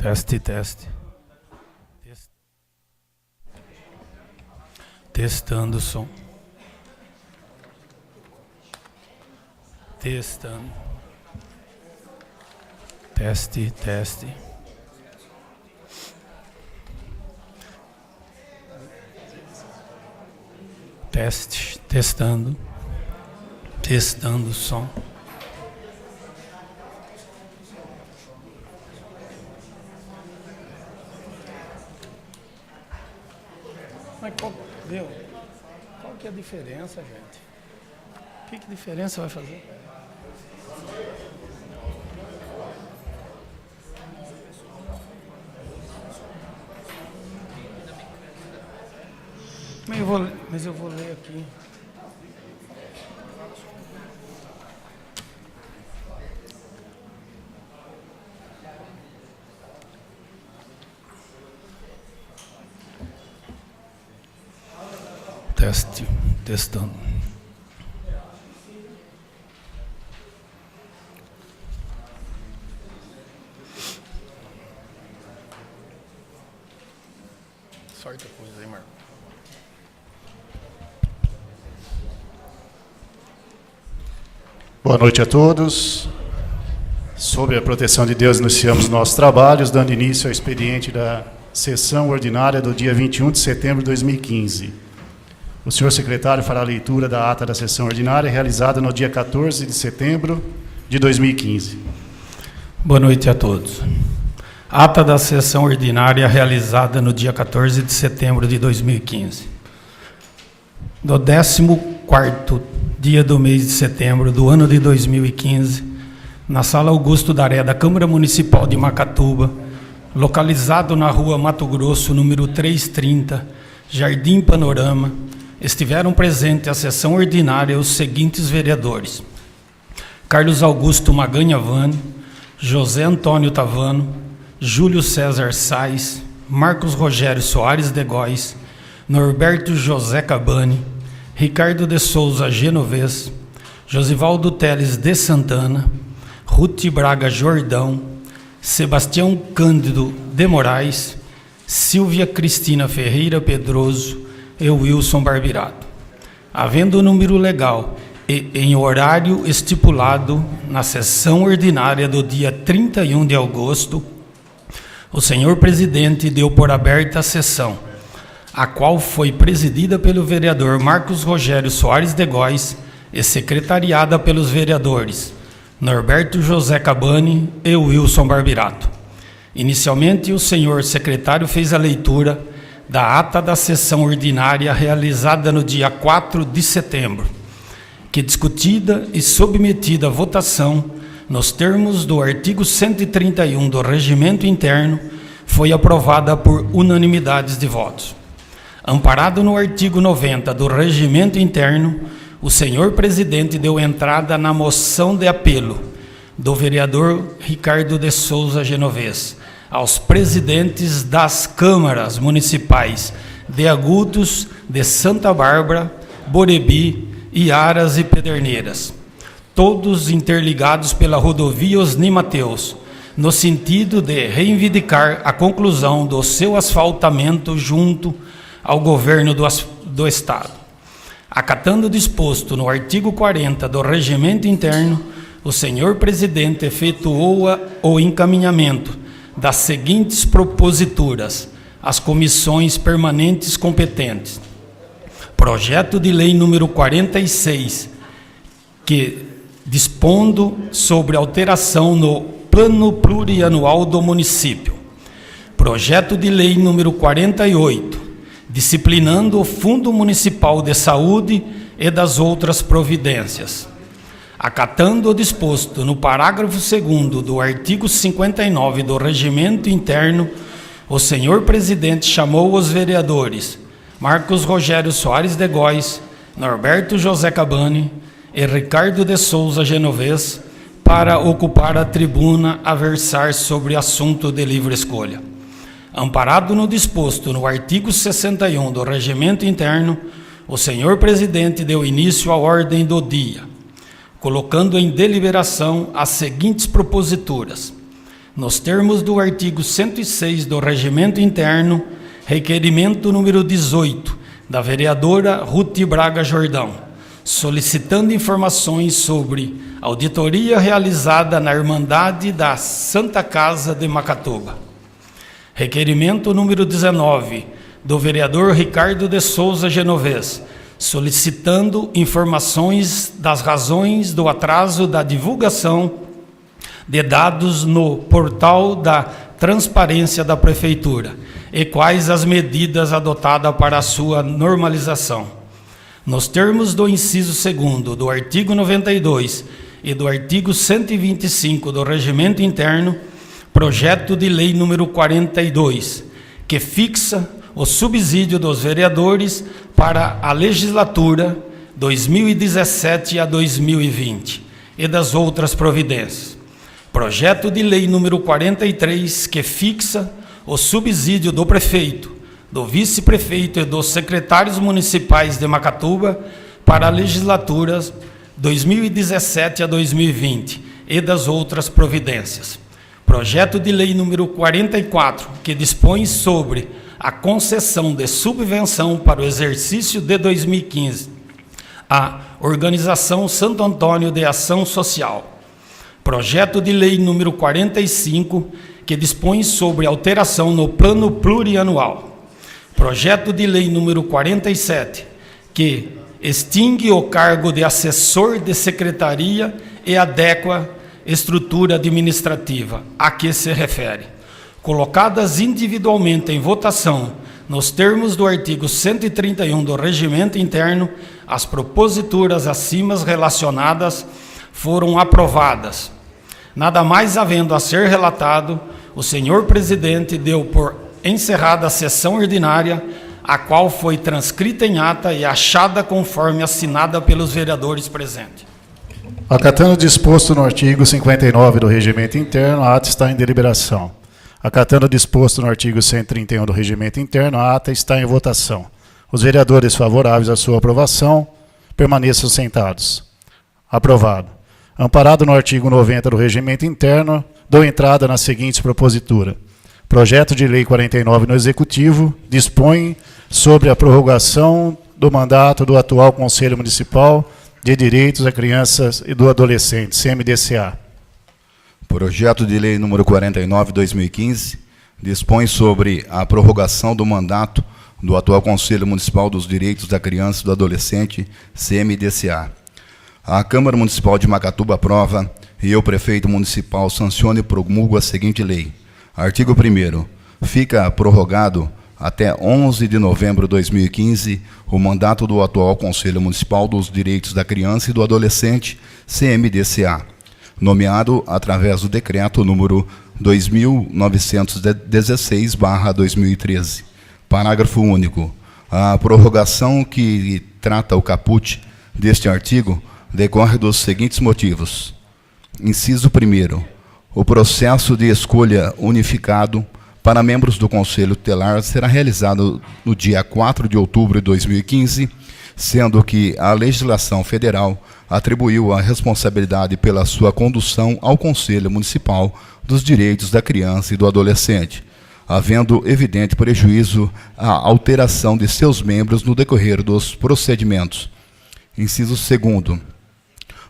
Teste, teste. Testando o som. Testando. Teste, teste. Teste, testando. Testando o som. Mas qual que é a diferença, gente? Que diferença vai fazer? Mas eu vou ler aqui. Teste, testando. Sorte a coisa aí, Marco. Boa noite a todos. Sob a proteção de Deus, iniciamos nossos trabalhos, dando início ao expediente da sessão ordinária do dia 21 de setembro de 2015. O senhor secretário fará a leitura da ata da sessão ordinária realizada no dia 14 de setembro de 2015. Boa noite a todos. Ata da sessão ordinária realizada no dia 14 de setembro de 2015. Do 14º dia do mês de setembro do ano de 2015, na Sala Augusto Daré da Câmara Municipal de Macatuba, localizado na Rua Mato Grosso, número 330, Jardim Panorama, estiveram presentes à sessão ordinária os seguintes vereadores: Carlos Augusto Maganha Vani, José Antônio Tavano, Júlio César Sais, Marcos Rogério Soares de Góes, Norberto José Cabani, Ricardo de Souza Genovez, Josivaldo Teles de Santana, Ruth Braga Jordão, Sebastião Cândido de Moraes, Silvia Cristina Ferreira Pedroso e Wilson Barbirato. Havendo o número legal e em horário estipulado na sessão ordinária do dia 31 de agosto, o senhor presidente deu por aberta a sessão, a qual foi presidida pelo vereador Marcos Rogério Soares de Góes e secretariada pelos vereadores Norberto José Cabani e Wilson Barbirato. Inicialmente, o senhor secretário fez a leitura da ata da sessão ordinária realizada no dia 4 de setembro, que discutida e submetida à votação nos termos do artigo 131 do Regimento Interno, foi aprovada por unanimidade de votos. Amparado no artigo 90 do Regimento Interno, o senhor presidente deu entrada na moção de apelo do vereador Ricardo de Souza Genovez aos presidentes das câmaras municipais de Agudos, de Santa Bárbara, Borebi, Iaras e Pederneiras, todos interligados pela rodovia Osni Mateus, no sentido de reivindicar a conclusão do seu asfaltamento junto ao governo do Estado. Acatando o disposto no artigo 40 do Regimento Interno, o senhor presidente efetuou o encaminhamento das seguintes proposituras às comissões permanentes competentes. Projeto de lei número 46, que dispondo sobre alteração no Plano Plurianual do município. Projeto de lei número 48, disciplinando o Fundo Municipal de Saúde e das outras providências. Acatando o disposto no parágrafo 2º do artigo 59 do Regimento Interno, o senhor presidente chamou os vereadores Marcos Rogério Soares de Góes, Norberto José Cabani e Ricardo de Souza Genovez para ocupar a tribuna a versar sobre assunto de livre escolha. Amparado no disposto no artigo 61 do Regimento Interno, o senhor presidente deu início à ordem do dia, colocando em deliberação as seguintes proposituras: nos termos do artigo 106 do Regimento Interno, requerimento número 18, da vereadora Ruth Braga Jordão, solicitando informações sobre auditoria realizada na Irmandade da Santa Casa de Macatuba. Requerimento número 19, do vereador Ricardo de Souza Genovez, solicitando informações das razões do atraso da divulgação de dados no portal da Transparência da Prefeitura e quais as medidas adotadas para a sua normalização. Nos termos do inciso 2º do artigo 92 e do artigo 125 do Regimento Interno, projeto de lei número 42, que fixa o subsídio dos vereadores para a legislatura 2017 a 2020 e das outras providências. Projeto de lei número 43, que fixa o subsídio do prefeito, do vice-prefeito e dos secretários municipais de Macatuba para a legislatura 2017 a 2020 e das outras providências. Projeto de lei número 44, que dispõe sobre a concessão de subvenção para o exercício de 2015 à Organização Santo Antônio de Ação Social. Projeto de lei número 45, que dispõe sobre alteração no plano plurianual. Projeto de lei número 47, que extingue o cargo de assessor de secretaria e adequa estrutura administrativa a que se refere. Colocadas individualmente em votação, nos termos do artigo 131 do Regimento Interno, as proposituras acima relacionadas foram aprovadas. Nada mais havendo a ser relatado, o senhor presidente deu por encerrada a sessão ordinária, a qual foi transcrita em ata e achada conforme assinada pelos vereadores presentes. Acatando o disposto no artigo 59 do Regimento Interno, a ata está em deliberação. Acatando o disposto no artigo 131 do Regimento Interno, a ata está em votação. Os vereadores favoráveis à sua aprovação permaneçam sentados. Aprovado. Amparado no artigo 90 do Regimento Interno, dou entrada na seguinte propositura. Projeto de Lei 49 no Executivo dispõe sobre a prorrogação do mandato do atual Conselho Municipal de Direitos da Criança e do Adolescente, CMDCA. Projeto de Lei número 49/2015 dispõe sobre a prorrogação do mandato do atual Conselho Municipal dos Direitos da Criança e do Adolescente, CMDCA. A Câmara Municipal de Macatuba aprova e eu, prefeito municipal, sancione e promulgo a seguinte lei. Artigo 1º. Fica prorrogado até 11 de novembro de 2015 o mandato do atual Conselho Municipal dos Direitos da Criança e do Adolescente, CMDCA, nomeado através do decreto número 2916/2013. Parágrafo único. A prorrogação que trata o caput deste artigo decorre dos seguintes motivos. Inciso 1º. O processo de escolha unificado para membros do Conselho Tutelar será realizado no dia 4 de outubro de 2015, sendo que a legislação federal atribuiu a responsabilidade pela sua condução ao Conselho Municipal dos Direitos da Criança e do Adolescente, havendo evidente prejuízo à alteração de seus membros no decorrer dos procedimentos. Inciso 2º.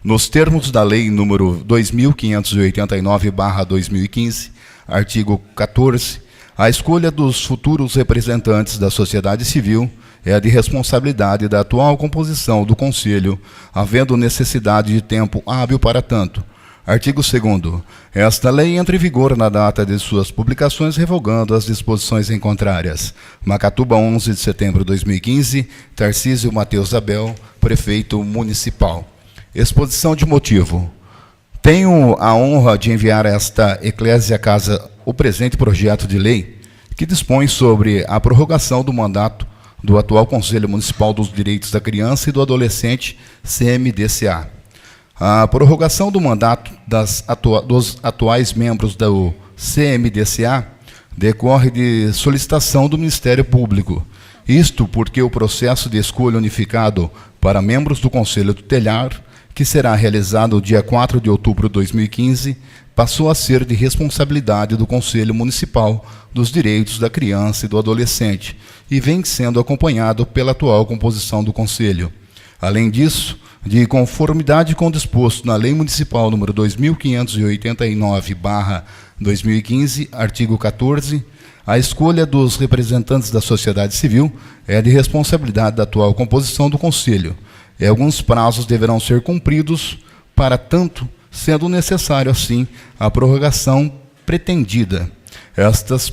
Nos termos da Lei nº 2589/2015, artigo 14, a escolha dos futuros representantes da sociedade civil é a de responsabilidade da atual composição do Conselho, havendo necessidade de tempo hábil para tanto. Artigo 2º. Esta lei entra em vigor na data de suas publicações, revogando as disposições em contrárias. Macatuba, 11 de setembro de 2015, Tarcísio Mateus Abel, prefeito municipal. Exposição de motivo. Tenho a honra de enviar a esta Eclésia Casa o presente projeto de lei que dispõe sobre a prorrogação do mandato do atual Conselho Municipal dos Direitos da Criança e do Adolescente, CMDCA. A prorrogação do mandato dos atuais membros do CMDCA decorre de solicitação do Ministério Público. Isto porque o processo de escolha unificado para membros do Conselho Tutelar que será realizado no dia 4 de outubro de 2015, passou a ser de responsabilidade do Conselho Municipal dos Direitos da Criança e do Adolescente e vem sendo acompanhado pela atual composição do Conselho. Além disso, de conformidade com o disposto na Lei Municipal nº 2589/2015, artigo 14, a escolha dos representantes da sociedade civil é de responsabilidade da atual composição do Conselho. E alguns prazos deverão ser cumpridos para tanto, sendo necessário, assim, a prorrogação pretendida. Estas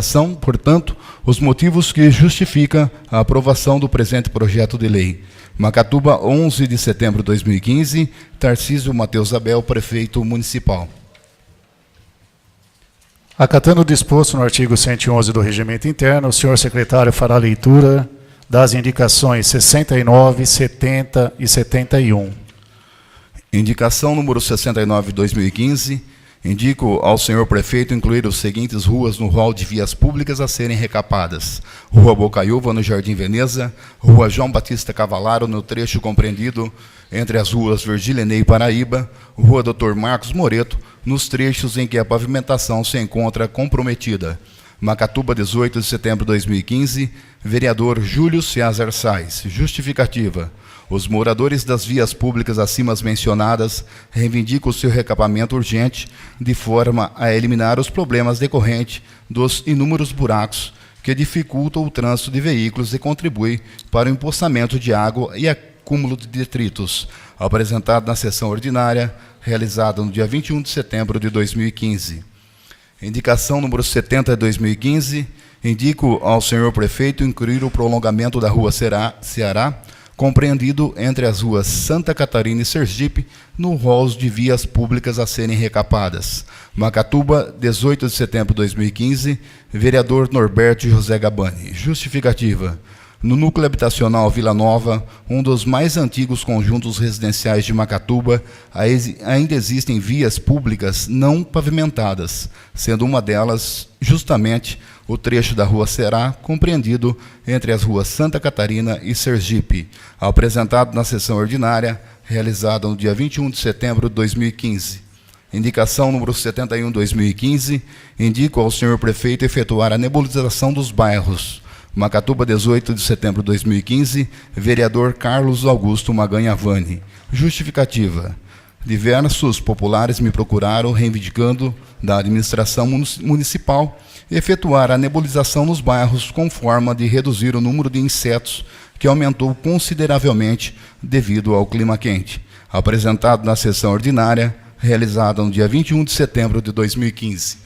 são, portanto, os motivos que justificam a aprovação do presente projeto de lei. Macatuba, 11 de setembro de 2015, Tarcísio Mateus Abel, prefeito municipal. Acatando o disposto no artigo 111 do Regimento Interno, o senhor secretário fará a leitura das indicações 69, 70 e 71. Indicação número 69 de 2015. Indico ao senhor prefeito incluir os seguintes ruas no rol de vias públicas a serem recapadas: Rua Bocaiúva, no Jardim Veneza; Rua João Batista Cavalaro, no trecho compreendido entre as ruas Virgília Ney e Paraíba; Rua Dr. Marcos Moreto, nos trechos em que a pavimentação se encontra comprometida. Macatuba, 18 de setembro de 2015, vereador Júlio César Sais. Justificativa. Os moradores das vias públicas acima mencionadas reivindicam o seu recapamento urgente, de forma a eliminar os problemas decorrentes dos inúmeros buracos que dificultam o trânsito de veículos e contribuem para o empoçamento de água e acúmulo de detritos. Apresentado na sessão ordinária, realizada no dia 21 de setembro de 2015. Indicação número 70 de 2015, indico ao senhor prefeito incluir o prolongamento da Rua Ceará, compreendido entre as ruas Santa Catarina e Sergipe, no rol de vias públicas a serem recapadas. Macatuba, 18 de setembro de 2015, vereador Norberto José Gabani. Justificativa. No núcleo habitacional Vila Nova, um dos mais antigos conjuntos residenciais de Macatuba, ainda existem vias públicas não pavimentadas, sendo uma delas justamente o trecho da Rua Ceará, compreendido entre as ruas Santa Catarina e Sergipe, apresentado na sessão ordinária, realizada no dia 21 de setembro de 2015. Indicação número 71 de 2015, indico ao senhor prefeito efetuar a nebulização dos bairros. Macatuba, 18 de setembro de 2015, vereador Carlos Augusto Maganha Vani. Justificativa. Diversos populares me procuraram reivindicando da administração municipal efetuar a nebulização nos bairros com forma de reduzir o número de insetos que aumentou consideravelmente devido ao clima quente. Apresentado na sessão ordinária, realizada no dia 21 de setembro de 2015.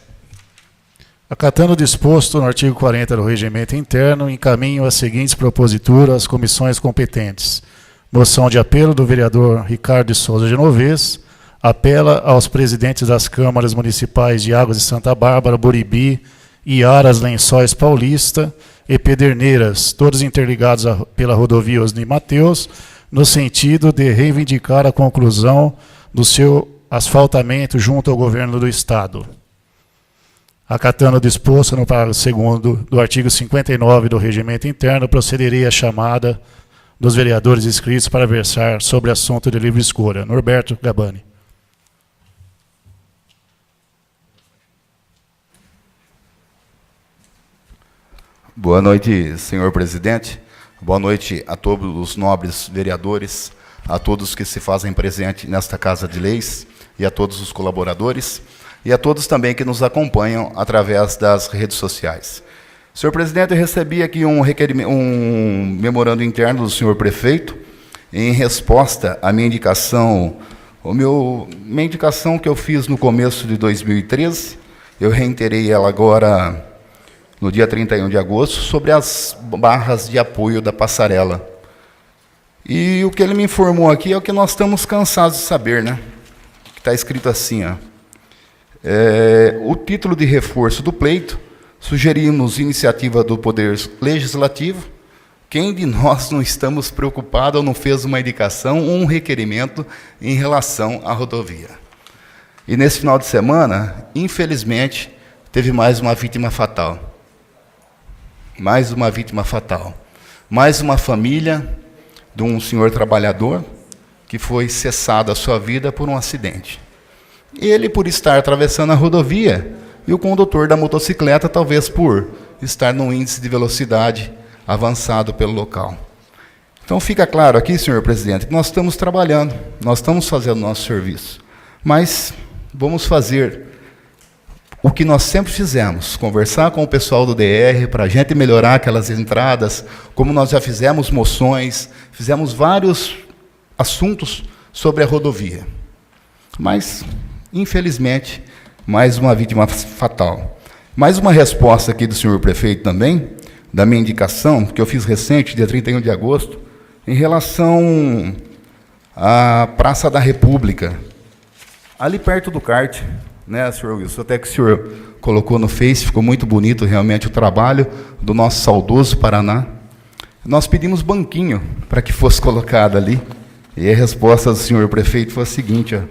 Acatando o disposto no artigo 40 do Regimento Interno, encaminho as seguintes proposituras às comissões competentes. Moção de apelo do vereador Ricardo de Souza Genovez, apela aos presidentes das câmaras municipais de Águas de Santa Bárbara, Buribi, Iaras, Lençóis Paulista e Pederneiras, todos interligados pela rodovia Osni Mateus, no sentido de reivindicar a conclusão do seu asfaltamento junto ao governo do Estado. Acatando o disposto no parágrafo 2º do artigo 59 do Regimento Interno, procederei à chamada dos vereadores inscritos para versar sobre assunto de livre escolha. Norberto Gabani. Boa noite, senhor presidente. Boa noite a todos os nobres vereadores, a todos que se fazem presente nesta Casa de Leis e a todos os colaboradores e a todos também que nos acompanham através das redes sociais. Senhor presidente, eu recebi aqui um memorando interno do senhor prefeito em resposta à minha indicação, minha indicação que eu fiz no começo de 2013, eu reiterei ela agora no dia 31 de agosto, sobre as barras de apoio da passarela. E o que ele me informou aqui é o que nós estamos cansados de saber, né? Que está escrito assim, ó. O título de reforço do pleito, sugerimos iniciativa do Poder Legislativo. Quem de nós não estamos preocupados ou não fez uma indicação ou um requerimento em relação à rodovia? E nesse final de semana, infelizmente, teve mais uma vítima fatal. Mais uma vítima fatal. Mais uma família de um senhor trabalhador que foi cessado a sua vida por um acidente. Ele por estar atravessando a rodovia e o condutor da motocicleta talvez por estar num índice de velocidade avançado pelo local. Então fica claro aqui, senhor presidente, que nós estamos trabalhando, nós estamos fazendo nosso serviço, mas vamos fazer o que nós sempre fizemos, conversar com o pessoal do DR para a gente melhorar aquelas entradas, como nós já fizemos moções, fizemos vários assuntos sobre a rodovia. Mas, infelizmente, mais uma vítima fatal. Mais uma resposta aqui do senhor prefeito também, da minha indicação, que eu fiz recente, dia 31 de agosto, em relação à Praça da República, ali perto do CART, né, senhor Wilson? Até que o senhor colocou no Face, ficou muito bonito realmente o trabalho do nosso saudoso Paraná. Nós pedimos banquinho para que fosse colocado ali, e a resposta do senhor prefeito foi a seguinte, ó,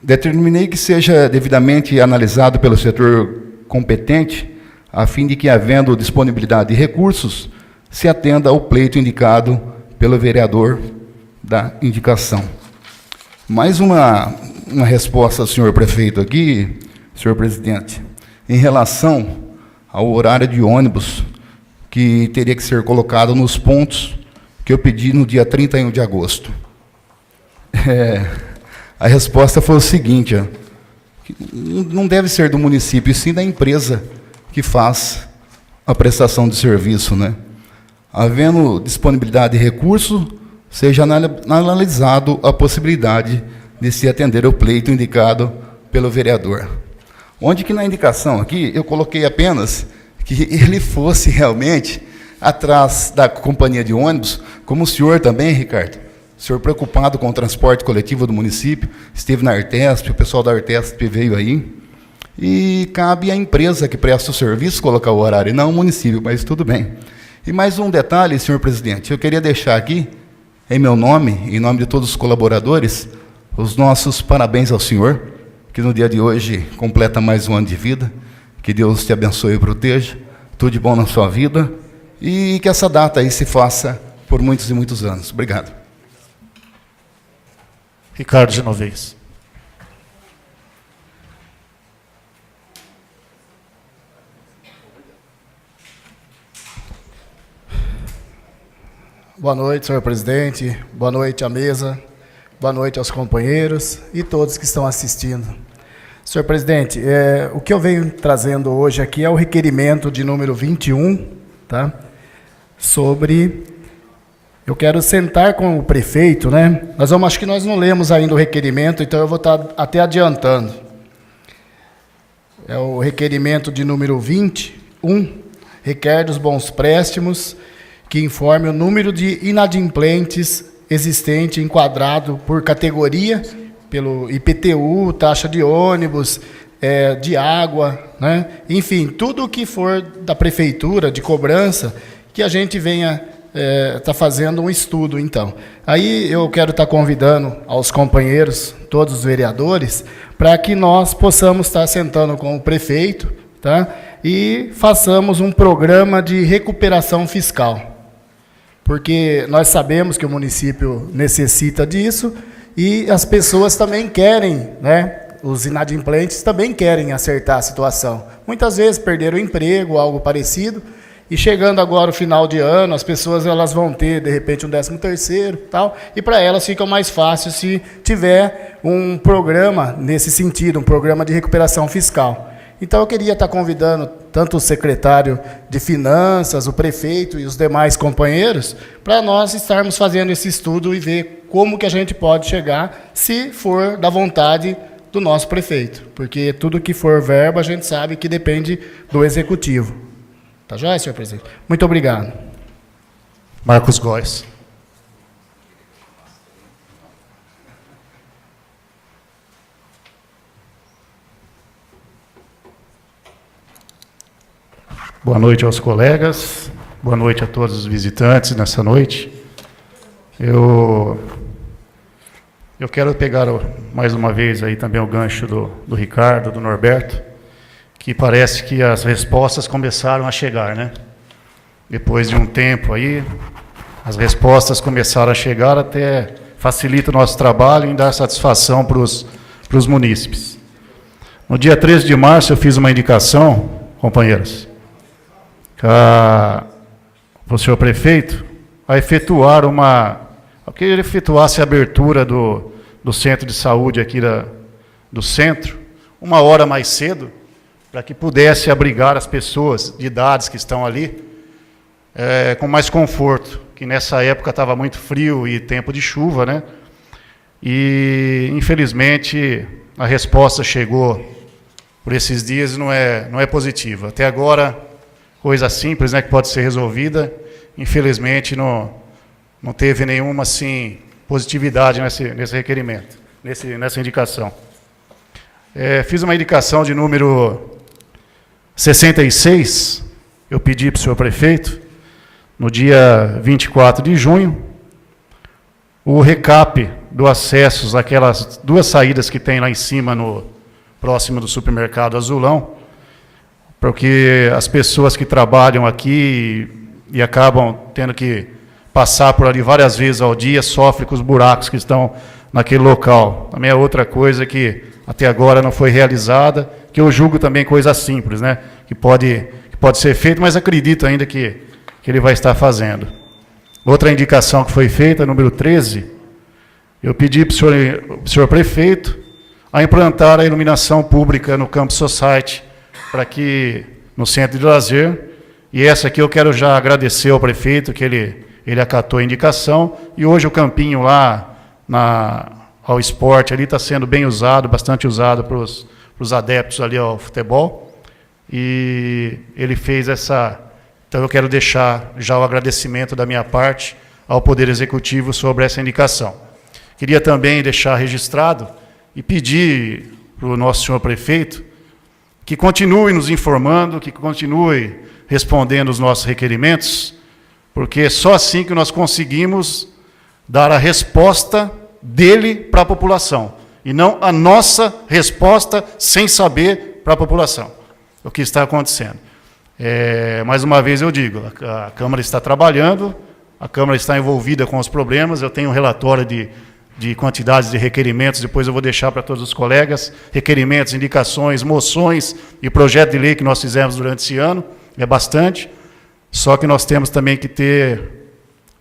determinei que seja devidamente analisado pelo setor competente, a fim de que, havendo disponibilidade de recursos, se atenda ao pleito indicado pelo vereador da indicação. Mais uma resposta do senhor prefeito aqui, senhor presidente, em relação ao horário de ônibus que teria que ser colocado nos pontos que eu pedi no dia 31 de agosto. A resposta foi o seguinte, ó, que não deve ser do município, e sim da empresa que faz a prestação de serviço, né? Havendo disponibilidade de recurso, seja analisado a possibilidade de se atender ao pleito indicado pelo vereador. Onde que na indicação aqui eu coloquei apenas que ele fosse realmente atrás da companhia de ônibus, como o senhor também, Ricardo, o senhor preocupado com o transporte coletivo do município, esteve na Artesp, o pessoal da Artesp veio aí, e cabe à empresa que presta o serviço colocar o horário, e não o município, mas tudo bem. E mais um detalhe, senhor presidente, eu queria deixar aqui, em meu nome, em nome de todos os colaboradores, os nossos parabéns ao senhor, que no dia de hoje completa mais um ano de vida, que Deus te abençoe e proteja, tudo de bom na sua vida, e que essa data aí se faça por muitos e muitos anos. Obrigado. Ricardo Genovez. Boa noite, senhor presidente. Boa noite à mesa. Boa noite aos companheiros e todos que estão assistindo. Senhor presidente, o que eu venho trazendo hoje aqui é o requerimento de número 21, tá? Sobre... Eu quero sentar com o prefeito, né? Acho que nós não lemos ainda o requerimento, então eu vou estar até adiantando. É o requerimento de número 21, requer dos bons préstimos, que informe o número de inadimplentes existente enquadrado por categoria, pelo IPTU, taxa de ônibus, de água, né? Enfim, tudo o que for da prefeitura, de cobrança, que a gente venha tá fazendo um estudo, então. Aí eu quero estar convidando aos companheiros, todos os vereadores, para que nós possamos estar sentando com o prefeito, tá? E façamos um programa de recuperação fiscal. Porque nós sabemos que o município necessita disso e as pessoas também querem, né? Os inadimplentes também querem acertar a situação. Muitas vezes perderam o emprego, algo parecido, e chegando agora o final de ano, as pessoas elas vão ter, de repente, um 13º, tal, e para elas fica mais fácil se tiver um programa nesse sentido, um programa de recuperação fiscal. Então, eu queria estar convidando tanto o secretário de Finanças, o prefeito e os demais companheiros, para nós estarmos fazendo esse estudo e ver como que a gente pode chegar, se for da vontade do nosso prefeito. Porque tudo que for verba, a gente sabe que depende do executivo. Tá joia, senhor presidente? Muito obrigado. Marcos Góes. Boa noite aos colegas, boa noite a todos os visitantes nessa noite. Eu quero pegar mais uma vez aí também o gancho do Ricardo, do Norberto, que parece que as respostas começaram a chegar, né? Depois de um tempo aí, as respostas começaram a chegar, até facilita o nosso trabalho em dar satisfação para os munícipes. No dia 13 de março, eu fiz uma indicação, companheiros, para o senhor prefeito, a efetuar que ele efetuasse a abertura do centro de saúde aqui do centro, 1 hora mais cedo, para que pudesse abrigar as pessoas de idades que estão ali com mais conforto, que nessa época estava muito frio e tempo de chuva, né? E, infelizmente, a resposta chegou por esses dias e não é positiva. Até agora, coisa simples, né, que pode ser resolvida, infelizmente não teve nenhuma assim, positividade nesse requerimento, nessa indicação. Fiz uma indicação de número 66, eu pedi para o senhor prefeito, no dia 24 de junho, o recap do acesso àquelas 2 saídas que tem lá em cima, próximo do supermercado Azulão, porque as pessoas que trabalham aqui e acabam tendo que passar por ali várias vezes ao dia, sofrem com os buracos que estão naquele local. Também é outra coisa que até agora não foi realizada, que eu julgo também coisa simples, né? Que pode ser feito, mas acredito ainda que ele vai estar fazendo. Outra indicação que foi feita, número 13, eu pedi para o senhor prefeito a implantar a iluminação pública no Campus Society, para que, no centro de lazer, e essa aqui eu quero já agradecer ao prefeito, que ele acatou a indicação, e hoje o campinho lá, ao esporte, ali está sendo bem usado, bastante usado para os adeptos ali ao futebol, e ele fez essa... Então eu quero deixar já o agradecimento da minha parte ao Poder Executivo sobre essa indicação. Queria também deixar registrado e pedir para o nosso senhor prefeito que continue nos informando, que continue respondendo os nossos requerimentos, porque é só assim que nós conseguimos dar a resposta dele para a população, e não a nossa resposta sem saber para a população o que está acontecendo. Mais uma vez eu digo, a Câmara está trabalhando, a Câmara está envolvida com os problemas, eu tenho um relatório de quantidades de requerimentos, depois eu vou deixar para todos os colegas, requerimentos, indicações, moções e projeto de lei que nós fizemos durante esse ano, é bastante, só que nós temos também que ter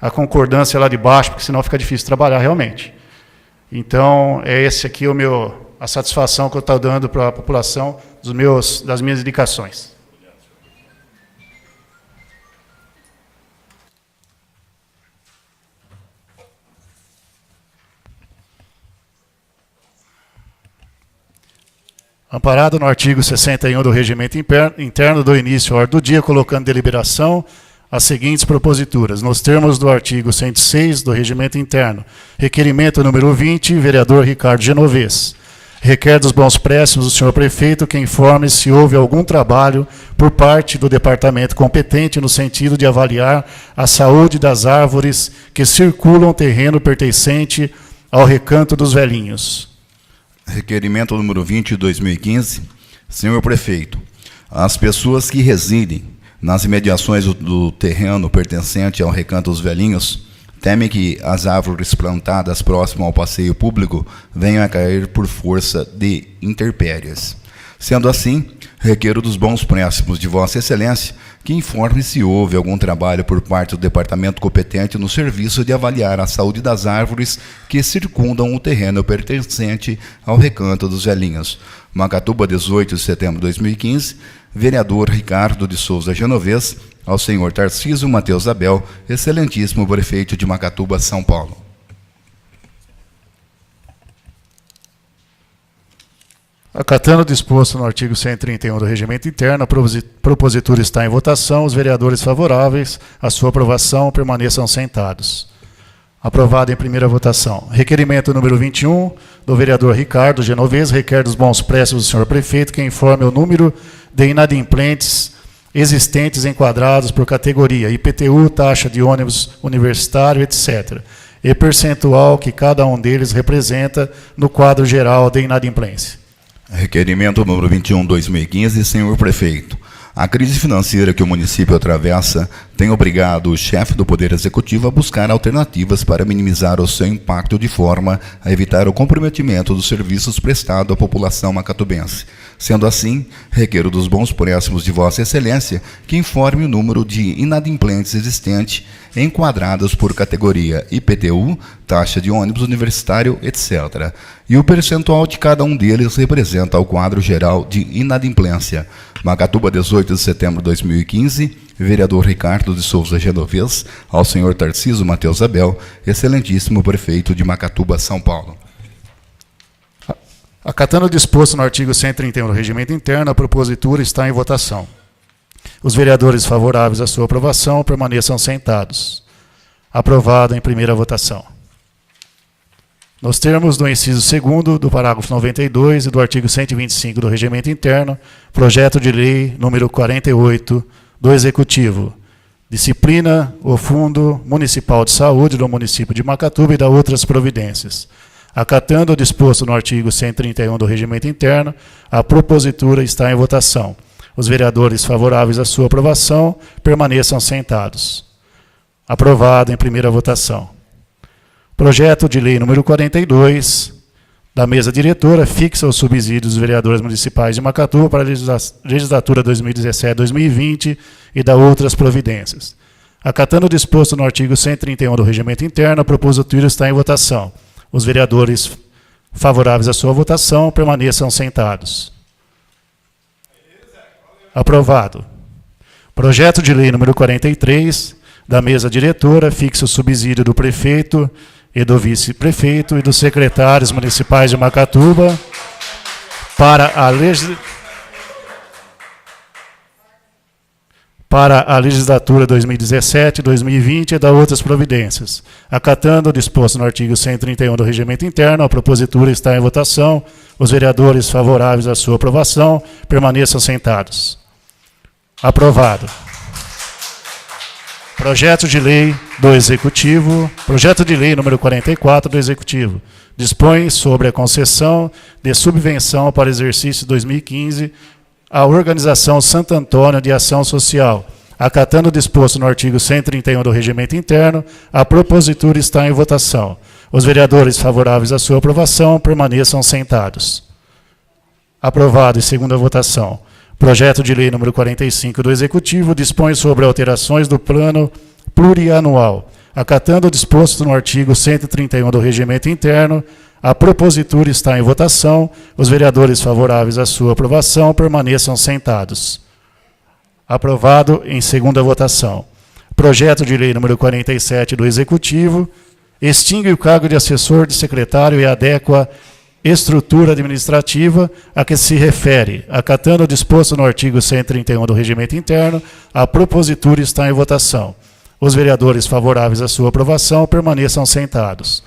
a concordância lá de baixo, porque senão fica difícil trabalhar realmente. Então, esse aqui a satisfação que eu estou dando para a população das minhas indicações. Amparado no artigo 61 do Regimento Interno, dou início à ordem do dia, colocando em deliberação as seguintes proposituras. Nos termos do artigo 106 do Regimento Interno, requerimento número 20, vereador Ricardo Genovez. Requer dos bons préstimos do senhor prefeito que informe se houve algum trabalho por parte do departamento competente no sentido de avaliar a saúde das árvores que circulam o terreno pertencente ao Recanto dos Velhinhos. Requerimento número 20 de 2015. Senhor prefeito, as pessoas que residem nas imediações do terreno pertencente ao Recanto dos Velhinhos temem que as árvores plantadas próximo ao passeio público venham a cair por força de intempéries. Sendo assim, requero dos bons préstimos de Vossa Excelência que informe se houve algum trabalho por parte do departamento competente no serviço de avaliar a saúde das árvores que circundam o terreno pertencente ao Recanto dos Velhinhos. Macatuba, 18 de setembro de 2015, vereador Ricardo de Souza Genovez, ao senhor Tarcísio Mateus Abel, excelentíssimo prefeito de Macatuba, São Paulo. Acatando o disposto no artigo 131 do Regimento Interno, a propositura está em votação. Os vereadores favoráveis à sua aprovação permaneçam sentados. Aprovado em primeira votação. Requerimento número 21, do vereador Ricardo Genovez, requer dos bons préstimos do senhor prefeito que informe o número de inadimplentes existentes enquadrados por categoria, IPTU, taxa de ônibus universitário, etc., e percentual que cada um deles representa no quadro geral de inadimplência. Requerimento número 21, 2015, senhor prefeito. A crise financeira que o município atravessa tem obrigado o chefe do Poder Executivo a buscar alternativas para minimizar o seu impacto de forma a evitar o comprometimento dos serviços prestados à população macatubense. Sendo assim, requero dos bons préstimos de Vossa Excelência que informe o número de inadimplentes existente enquadrados por categoria IPTU, taxa de ônibus universitário, etc. E o percentual de cada um deles representa o quadro geral de inadimplência. Macatuba, 18 de setembro de 2015, vereador Ricardo de Souza Genovez, ao senhor Tarciso Mateus Abel, excelentíssimo prefeito de Macatuba, São Paulo. Acatando o disposto no artigo 131 do Regimento Interno, a propositura está em votação. Os vereadores favoráveis à sua aprovação permaneçam sentados. Aprovado em primeira votação. Nos termos do inciso 2º do parágrafo 92 e do artigo 125 do Regimento Interno, projeto de lei número 48 do Executivo, disciplina o Fundo Municipal de Saúde do município de Macatuba e da outras providências. Acatando o disposto no artigo 131 do Regimento Interno, a propositura está em votação. Os vereadores favoráveis à sua aprovação permaneçam sentados. Aprovado em primeira votação. Projeto de lei número 42, da mesa diretora, fixa os subsídios dos vereadores municipais de Macatuba para a legislatura 2017-2020 e da outras providências. Acatando o disposto no artigo 131 do Regimento Interno, a propositura está em votação. Os vereadores favoráveis à sua votação permaneçam sentados. Aprovado. Projeto de lei número 43, da mesa diretora, fixa o subsídio do prefeito e do vice-prefeito e dos secretários municipais de Macatuba para a legislatura 2017-2020 e da outras providências. Acatando o disposto no artigo 131 do Regimento Interno, a propositura está em votação. Os vereadores favoráveis à sua aprovação permaneçam sentados. Aprovado. Projeto de lei do Executivo, projeto de lei número 44 do Executivo, dispõe sobre a concessão de subvenção para exercício 2015 à Organização Santo Antônio de Ação Social. Acatando o disposto no artigo 131 do Regimento Interno, a propositura está em votação. Os vereadores favoráveis à sua aprovação permaneçam sentados. Aprovado em segunda votação. Projeto de lei número 45 do Executivo dispõe sobre alterações do plano plurianual. Acatando o disposto no artigo 131 do Regimento Interno, a propositura está em votação. Os vereadores favoráveis à sua aprovação permaneçam sentados. Aprovado em segunda votação. Projeto de lei número 47 do Executivo extingue o cargo de assessor de secretário e adequa estrutura administrativa a que se refere. Acatando o disposto no artigo 131 do Regimento Interno, a propositura está em votação. Os vereadores favoráveis à sua aprovação permaneçam sentados.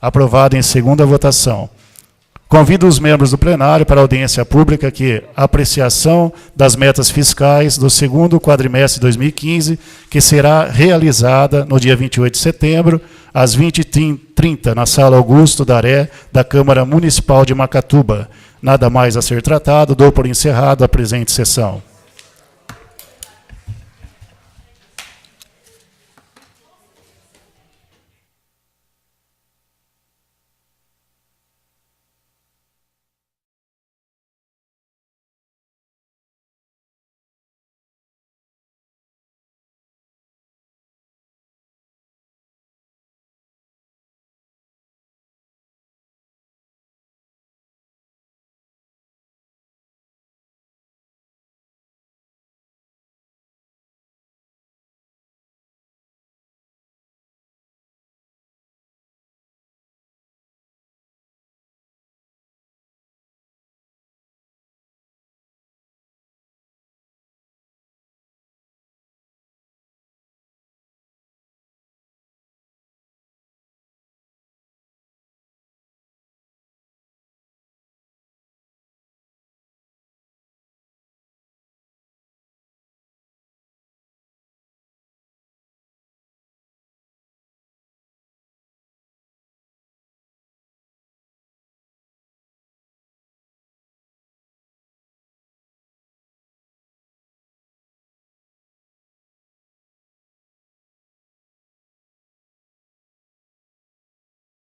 Aprovado em segunda votação. Convido os membros do plenário para a audiência pública que a apreciação das metas fiscais do segundo quadrimestre de 2015, que será realizada no dia 28 de setembro, às 20h30, na Sala Augusto Daré, da Câmara Municipal de Macatuba. Nada mais a ser tratado, dou por encerrado a presente sessão.